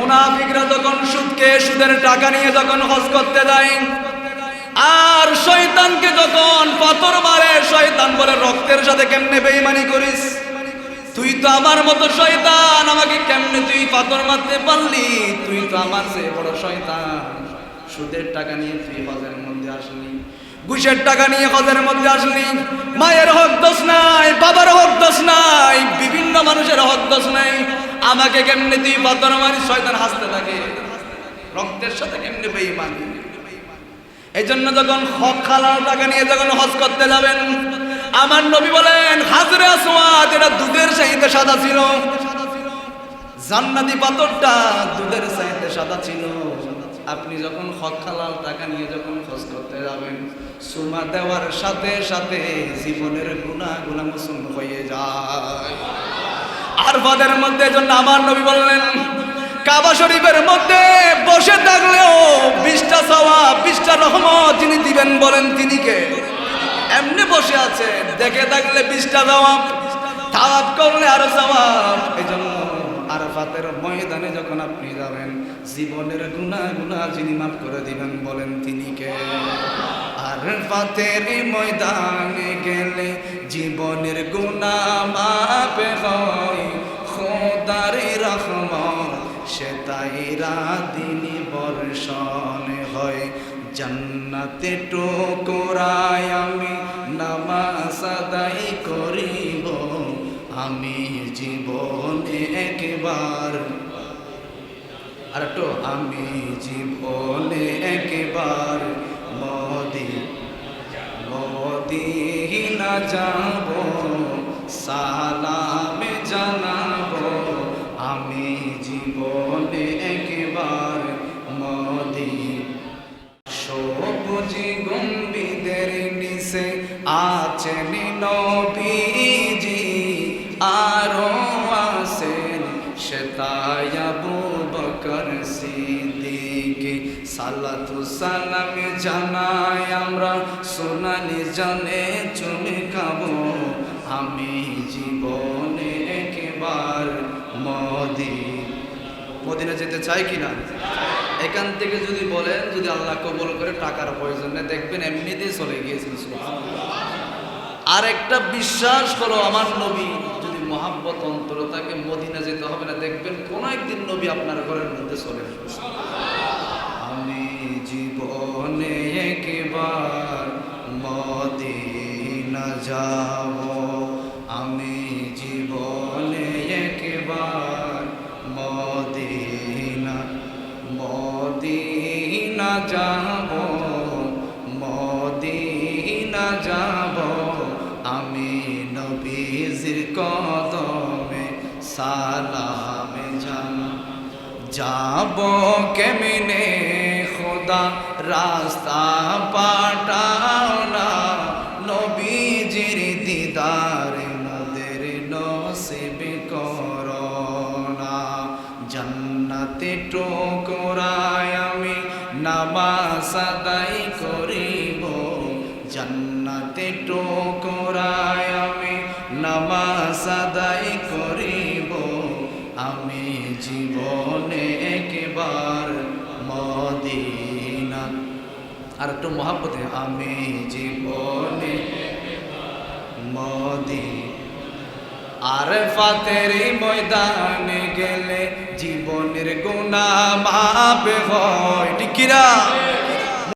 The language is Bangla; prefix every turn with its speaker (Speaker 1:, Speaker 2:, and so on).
Speaker 1: মুনাফিকরা যখন সুদের টাকা নিয়ে যখন হজ করতে যায়, আর শয়তানকে যখন পাথর মারে, শয়তান বলে রক্তের সাথে কেমনে বেঈমানি করিস, তুই তো আমার মতো শয়তান, আমাকে কেমনে তুই পাথর মারতে পারলি, তুই তো আমার চেয়ে বড় শয়তান। সুদের টাকা নিয়ে তুই হজের মধ্যে আসলি, ঘুষের টাকা নিয়ে হজের মধ্যে আসলি, মায়ের হক দোষ নাই, বাবার হক দোষ নাই, বিভিন্ন মানুষের হক দোষ নাই, আমাকে কেমনে তুই পাথর মারিস। শয়তান হাসতে থাকে, রক্তের সাথে কেমনে বেঈমানি। এই জন্য যখন হক হালাল টাকা নিয়ে যখন হজ করতে যাবেন, আমার নবী বলেন হাজরে আসওয়াদ এটা দুধের চাইতে সাদা ছিল, জান্নাতি পাথরটা দুধের চাইতে সাদা ছিল। আপনি যখন হক হালাল টাকা নিয়ে যখন হজ করতে যাবেন, সুমা দেওয়ার সাথে সাথে জীবনের গুনাহগুলো মোচন হয়ে যায়। আরফাতের মধ্যে জন্য আমার নবী বললেন কাবা শরীফের মধ্যে বসে থাকলেও 20টা সওয়াব 20টা রহমত যিনি দিবেন বলেন তিনি কে? এমনি বসে আছে, দেখে থাকলে 20টা সওয়াব, তাওয়াফ করলে আরো সওয়াব। এজন্য আরাফাতের ময়দানে যখন আপনি যাবেন, জীবনের গুনাহগুলো যিনি মাফ করে দিবেন বলেন তিনি কে? আরাফাতের ময়দানে গেলে জীবনের গুনাহ মাফ হয়, খোদার রহমত সে তাই রাদিনী বর্ষণ হয়। জান্নাতে টুকরায় আমি নামাজ আদায় করিব, আমি জীবনে একবার, আর তো আমি জীবনে একবার মদিনা যাব, সালাম জানাবো, আমি জীবনে একবার সবুজ গম্বুজের নিচে আছেন নবীজি, আরো আছেন সেতায় আবু বকর সিদ্দিক। সালাতু সালাম জানাই আমরা সোনালি জানে চুমকাবো, আমি জীবনে একবার মদিনা যেতে চাই কিনা? এখান থেকে যদি বলেন, যদি আল্লাহ কবুল করে, টাকার প্রয়োজন নেই, দেখবেন এমনিতেই চলে গিয়েছেন। আর একটা বিশ্বাস করো, আমার নবী যদি মহাব্বত অন্তর তাকে মদিনা যেতে হবে না, দেখবেন কোন একদিন নবী আপনার ঘরের মধ্যে চলে আসবে। আমি জীবনে একবার মদিনা যাব, আমি জীবনে একবার মদিনা যাব, মদিনা যাব, আমি নবীজির কদমে সালাম যাব। কেমনে খোদা রাস্তা পাঠাও না, নবীজির দিদার মোদের নসিব করো না। জান্নাতে টুকরায় আমি নামাজ আদায় করিব, জান্নাতে টুকরায় আমি নামাজ আদায় করিব, আমি জীবনে একবার মদিনা। আর একটু মহাব্বতে, আমি জীবনে মদিনা। আরাফাতের ময়দানে গেলে জীবনের গুনাহ মাফ হয়, ঠিক কি না?